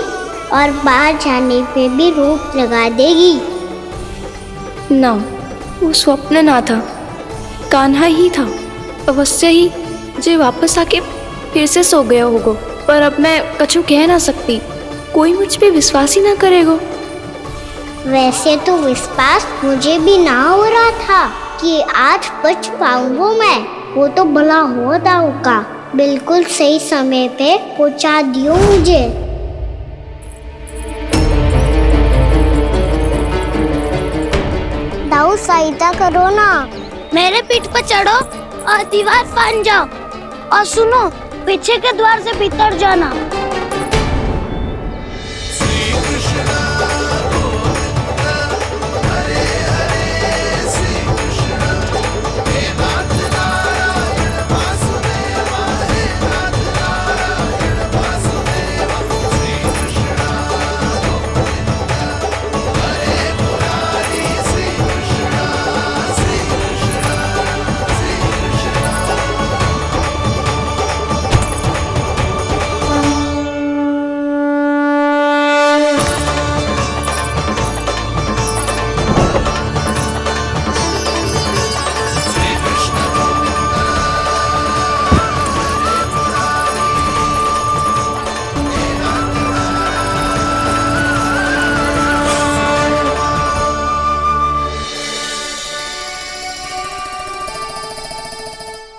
Speaker 7: और बाहर जाने पे भी रोक लगा देगी।
Speaker 10: ना, वो स्वप्न ना था, कान्हा ही था। अवश्य ही जे वापस आके फिर से सो गया होगा। पर अब मैं कछु कह ना सकती, कोई मुझ पे विश्वास ही ना करेगा।
Speaker 7: वैसे तो विश्वास मुझे भी ना हो रहा था कि आज बच पाऊंगा मैं। वो तो भला होता होगा, बिल्कुल सही समय पे पहुंचा दियो मुझे। दाऊ सहायता करो ना, मेरे पीठ पर चढ़ो और दीवार फांद जाओ। और सुनो, पीछे के द्वार से भीतर जाना।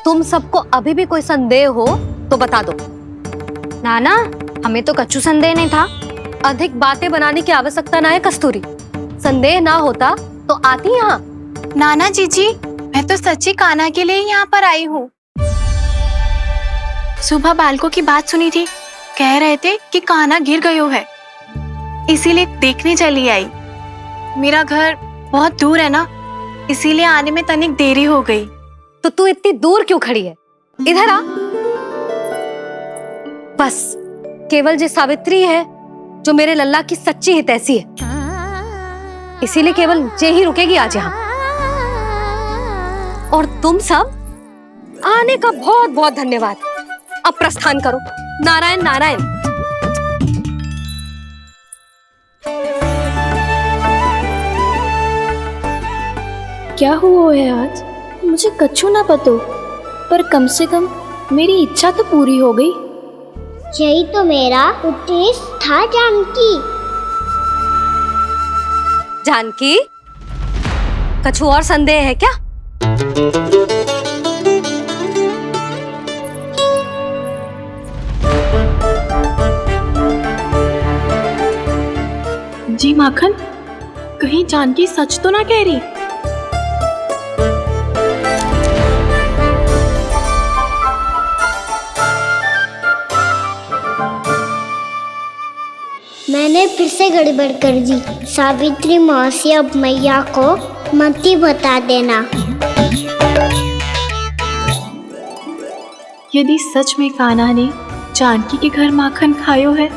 Speaker 4: तुम सबको अभी भी कोई संदेह हो तो बता दो।
Speaker 5: नाना, हमें तो कच्चू संदेह नहीं था।
Speaker 4: अधिक बातें बनाने की आवश्यकता ना है कस्तूरी। संदेह ना होता तो आती यहाँ।
Speaker 15: नाना जीजी, मैं तो सच्ची कान्हा के लिए यहाँ पर आई हूँ। सुबह बालकों की बात सुनी थी, कह रहे थे कि कान्हा गिर गयो है, इसीलिए देखने चली आई। मेरा घर बहुत दूर है ना, इसीलिए आने में तनिक देरी हो गई।
Speaker 4: तो तू इतनी दूर क्यों खड़ी है? इधर आ। बस केवल जे सावित्री है जो मेरे लल्ला की सच्ची हितैषी है, इसीलिए केवल जे ही रुकेगी आज यहाँ। और तुम सब आने का बहुत बहुत धन्यवाद। अब प्रस्थान करो। नारायण नारायण।
Speaker 10: क्या हुआ है आज? मुझे कछु ना पतो, पर कम से कम मेरी इच्छा तो पूरी हो गई।
Speaker 7: यही तो मेरा उद्देश्य था जानकी।
Speaker 4: जानकी, कछु और संदेह है क्या?
Speaker 15: जी माखन, कहीं जानकी सच तो ना कह रही?
Speaker 7: मैंने फिर से गड़बड़ कर दी। सावित्री मौसी अब मैया को मत ही बता देना।
Speaker 15: यदि सच में कान्हा ने जानकी के घर माखन खायो है,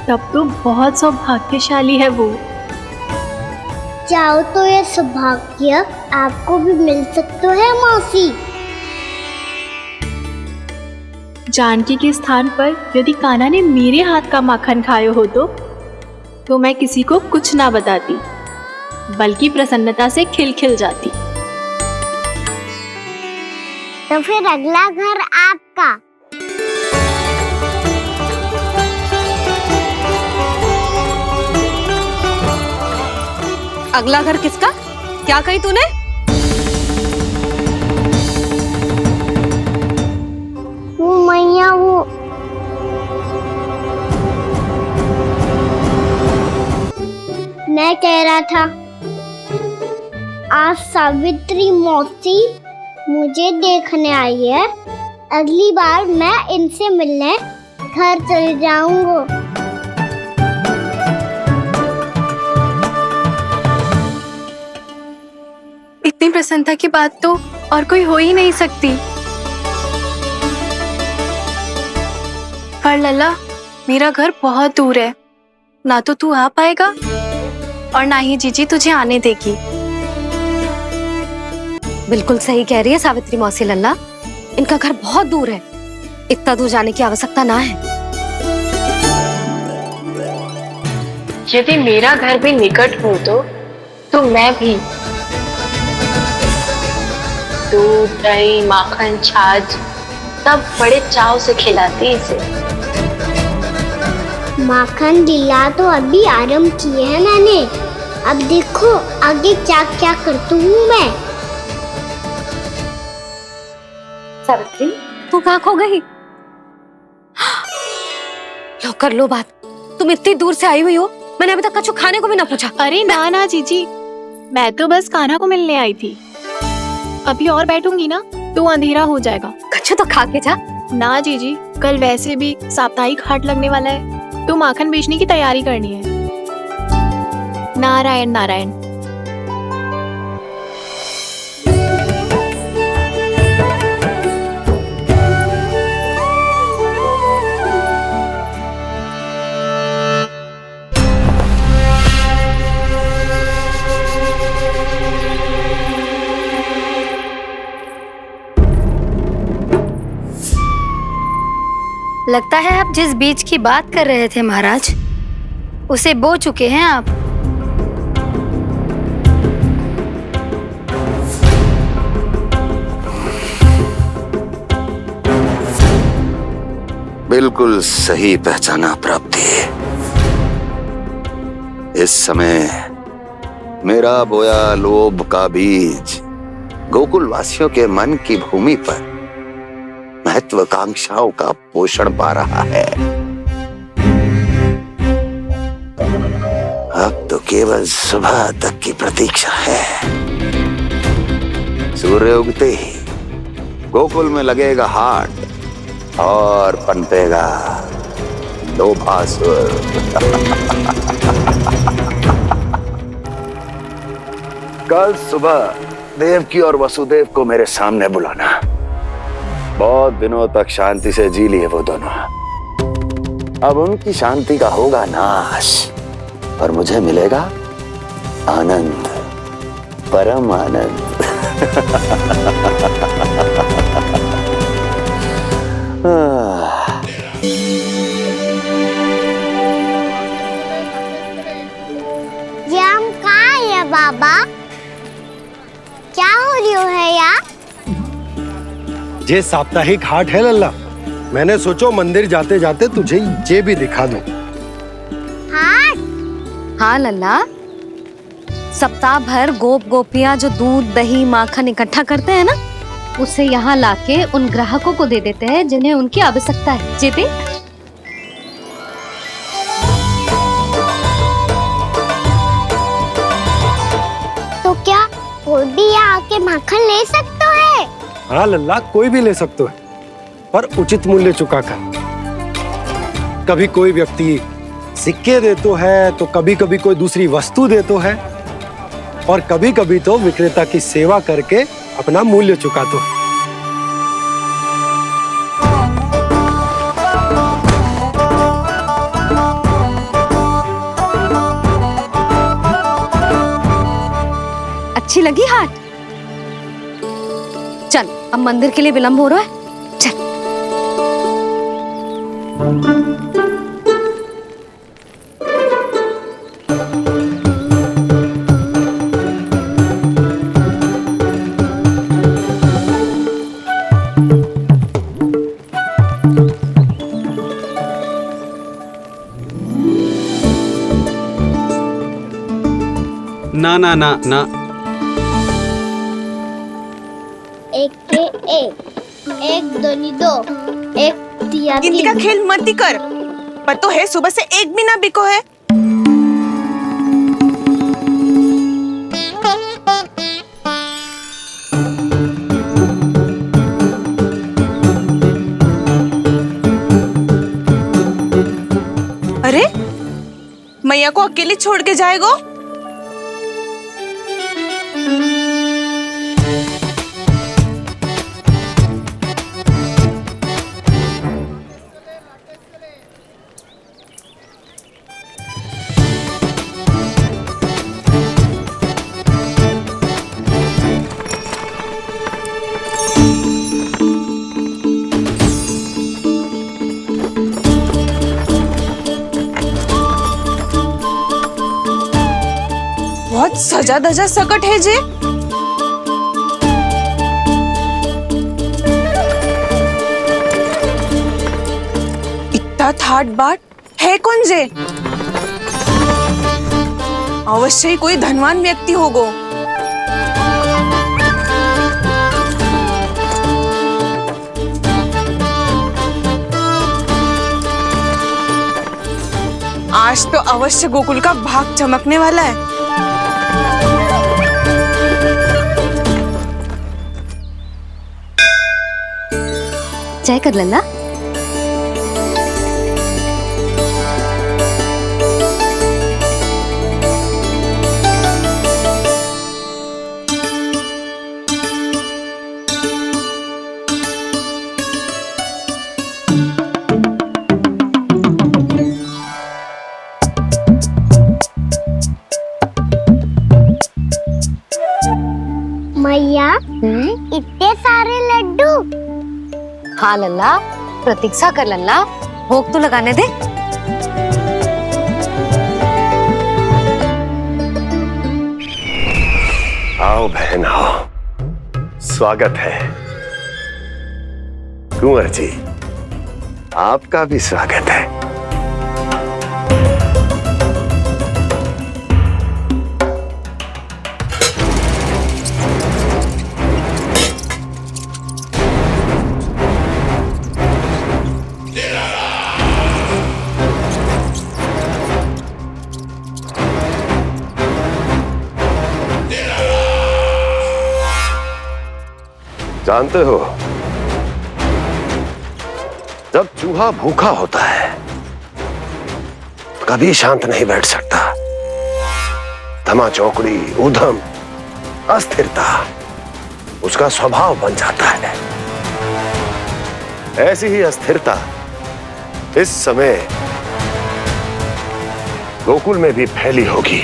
Speaker 15: तब तो बहुत सौभाग्यशाली है वो।
Speaker 7: चाहो तो ये सौभाग्य आपको भी मिल सकता है मौसी।
Speaker 15: जानकी के स्थान पर यदि कान्हा ने मेरे हाथ का माखन खायो हो तो मैं किसी को कुछ ना बताती, बल्कि प्रसन्नता से खिलखिल जाती।
Speaker 7: तो फिर अगला घर आपका।
Speaker 4: अगला घर किसका? क्या कही तूने?
Speaker 7: वो मैया वो मैं कह रहा था, आज सावित्री मौसी मुझे देखने आई है। अगली बार मैं इनसे मिलने घर चले जाऊंगा।
Speaker 15: इतनी प्रसन्नता की बात तो और कोई हो ही नहीं सकती। पर लल्ला, मेरा घर बहुत दूर है, ना तो तू आ पाएगा और ना ही जीजी तुझे आने देगी।
Speaker 4: बिल्कुल सही कह रही है सावित्री मौसी लल्ला, इनका घर बहुत दूर है, इतना दूर जाने की आवश्यकता ना है।
Speaker 15: यदि मेरा घर भी निकट हो तो मैं भी दूध, दही, माखन, छाछ सब बड़े चाव से खिलाती इसे।
Speaker 7: माखन लीला तो अभी आरंभ किए हैं मैंने, अब देखो आगे क्या क्या करती हूँ मैं।
Speaker 4: सावित्री, तू कहाँ खो गई? लो कर लो बात, तुम इतनी दूर से आई हुई हो, मैंने अभी तक कछु खाने को भी ना पूछा।
Speaker 15: अरे ना ना जीजी, मैं तो बस कान्हा को मिलने आई थी। अभी और बैठूंगी ना तो अंधेरा हो जाएगा।
Speaker 4: कछु तो खा के जा।
Speaker 15: ना जीजी, कल वैसे भी साप्ताहिक हाट लगने वाला है, तो माखन बेचने की तैयारी करनी है। नारायण नारायण।
Speaker 5: लगता है आप जिस बीज की बात कर रहे थे महाराज, उसे बो चुके हैं आप।
Speaker 14: बिल्कुल सही पहचाना प्राप्ति। इस समय मेरा बोया लोभ का बीज गोकुल वासियों के मन की भूमि पर महत्वाकांक्षाओं का पोषण पा रहा है। अब तो केवल सुबह तक की प्रतीक्षा है। सूर्य उगते ही गोकुल में लगेगा हाट और पनपेगा लोभासुर। कल सुबह देवकी और वसुदेव को मेरे सामने बुलाना। बहुत दिनों तक शांति से जी लिए वो दोनों, अब उनकी शांति का होगा नाश और मुझे मिलेगा आनंद, परम आनंद।
Speaker 7: ये हम कहाँ है बाबा? क्या हो रही है यार?
Speaker 6: ये साप्ताहिक हाट है लल्ला, मैंने सोचो मंदिर जाते जाते तुझे ये भी दिखा दूं।
Speaker 7: हाट?
Speaker 4: हाँ लल्ला, सप्ताह भर गोप गोपियां जो दूध, दही, माखन इकट्ठा करते हैं ना, उसे यहाँ लाके उन ग्राहकों को दे देते हैं जिन्हें उनकी आवश्यकता है। जी देख।
Speaker 7: तो क्या कोई भी यहाँ आके माखन ले सकता है?
Speaker 6: हाँ लल्ला, कोई भी ले सकते है, पर उचित मूल्य चुकाकर। कभी कोई व्यक्ति सिक्के देतो है, तो कभी कभी कोई दूसरी वस्तु देतो है, और कभी कभी तो विक्रेता की सेवा करके अपना मूल्य चुकातो है।
Speaker 4: अच्छी लगी हाट? चल अब मंदिर के लिए विलंब हो रहा है, चल।
Speaker 16: ना ना ना ना,
Speaker 7: एक के एक दोनी दो, एक दिया
Speaker 17: गिनती का खेल मत ही कर। पर तो है सुबह से एक भी ना बिको है। अरे मैया को अकेले छोड़ के जाएगो? बहुत सजा धजा सकट है जे। इतना थाट बाट है कौन जे? अवश्य ही कोई धनवान व्यक्ति होगो। आज तो अवश्य गोकुल का भाग चमकने वाला है।
Speaker 4: जय कर लल्ला।
Speaker 7: मैया इतने सारे लड्डू।
Speaker 4: हाँ लल्ला, प्रतीक्षा कर लल्ला, भोग तो लगाने दे।
Speaker 13: आओ बहन आओ, स्वागत है। कुंवर जी, आपका भी स्वागत है। जानते हो, जब चूहा भूखा होता है कभी शांत नहीं बैठ सकता। धमा चौकड़ी, उधम, अस्थिरता उसका स्वभाव बन जाता है। ऐसी ही अस्थिरता इस समय गोकुल में भी फैली होगी।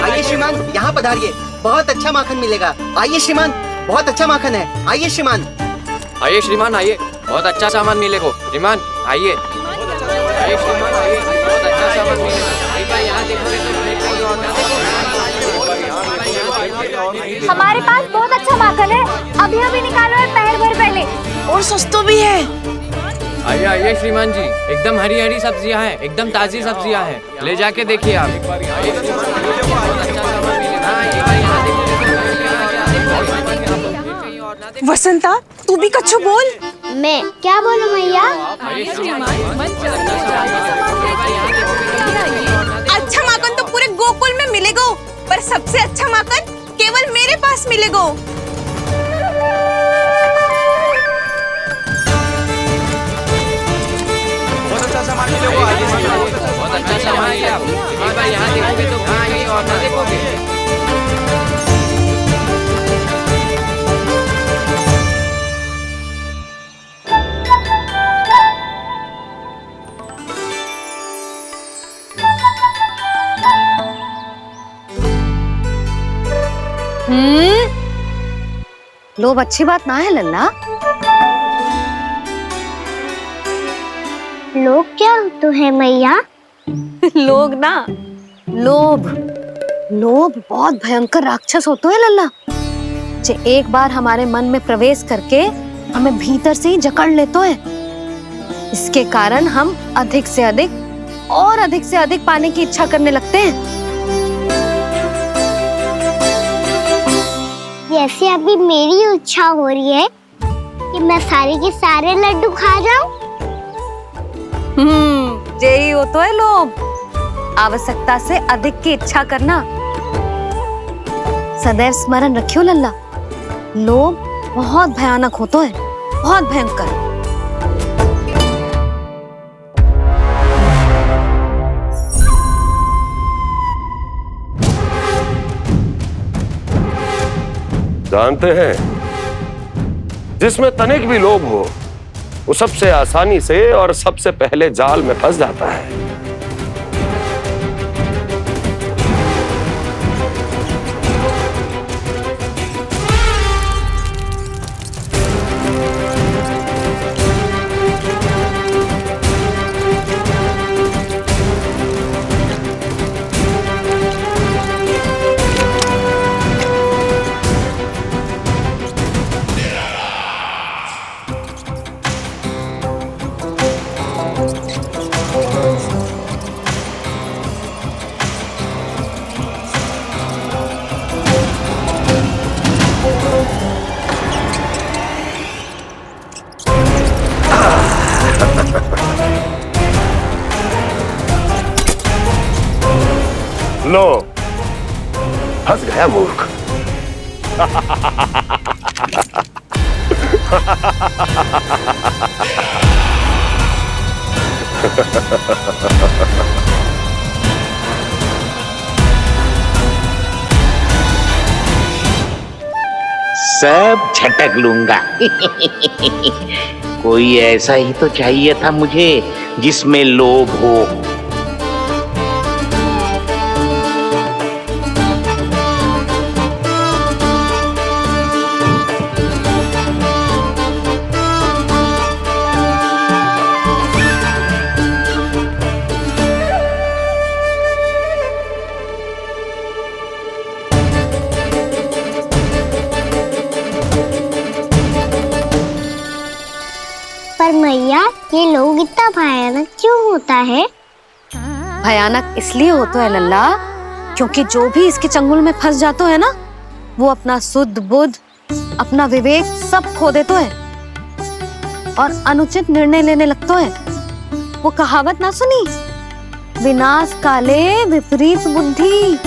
Speaker 18: आइए श्रीमान, यहाँ पधारिए, बहुत अच्छा माखन मिलेगा। आइए श्रीमान, बहुत अच्छा माखन है। आइए श्रीमान।
Speaker 19: आइए श्रीमान, आइए, बहुत अच्छा सामान मिलेगा। श्रीमान आइए, आइए श्रीमान, आइए, बहुत अच्छा सामान मिलेगा। यहाँ
Speaker 5: हमारे पास बहुत अच्छा माखन है, अभी अभी निकालो है, पहर भर पहले।
Speaker 17: और सस्ता भी है।
Speaker 19: आइए आइए श्रीमान जी, एकदम हरी हरी सब्जियां हैं, एकदम ताजी सब्जियां हैं, ले जाके देखिए आप।
Speaker 17: वसंता, तू भी कच्छु बोल।
Speaker 7: मैं क्या बोलूं मैया?
Speaker 17: अच्छा माखन तो पूरे गोकुल में मिलेगा, पर सबसे अच्छा माखन केवल मेरे पास मिलेगा।
Speaker 19: बहुत अच्छा सामान है आप। एक बार यहाँ देखोगे तो कहीं और ना देखोगे।
Speaker 4: लोभ अच्छी बात ना है लल्ला।
Speaker 7: लोग क्या होते हैं मैया?
Speaker 4: लोग ना, लोभ लोभ बहुत भयंकर राक्षस होते हैं लल्ला, जो एक बार हमारे मन में प्रवेश करके हमें भीतर से ही जकड़ लेते हैं। इसके कारण हम अधिक से अधिक और अधिक से अधिक पाने की इच्छा करने लगते हैं।
Speaker 7: जैसे अभी मेरी इच्छा हो रही है कि मैं सारे के सारे लड्डू खा जाऊं।
Speaker 4: यही हो तो है लोभ, आवश्यकता से अधिक की इच्छा करना। सदैव स्मरण रखियो लल्ला, लोभ बहुत भयानक होता है, बहुत भयंकर।
Speaker 13: जानते हैं, जिसमें तनिक भी लोभ हो वो सबसे आसानी से और सबसे पहले जाल में फंस जाता है। लो, फंस गया मूर्ख।
Speaker 20: सब झटक लूंगा। कोई ऐसा ही तो चाहिए था मुझे जिसमें लोभ हो।
Speaker 7: पर मैया, ये लोग इतना भयानक क्यों होता है?
Speaker 4: भयानक इसलिए होता है लल्ला, क्योंकि जो भी इसके चंगुल में फंस जाता है ना, वो अपना शुद्ध बुद्ध, अपना विवेक सब खो देता है और अनुचित निर्णय लेने लगता है। वो कहावत ना सुनी, विनाश काले विपरीत बुद्धि।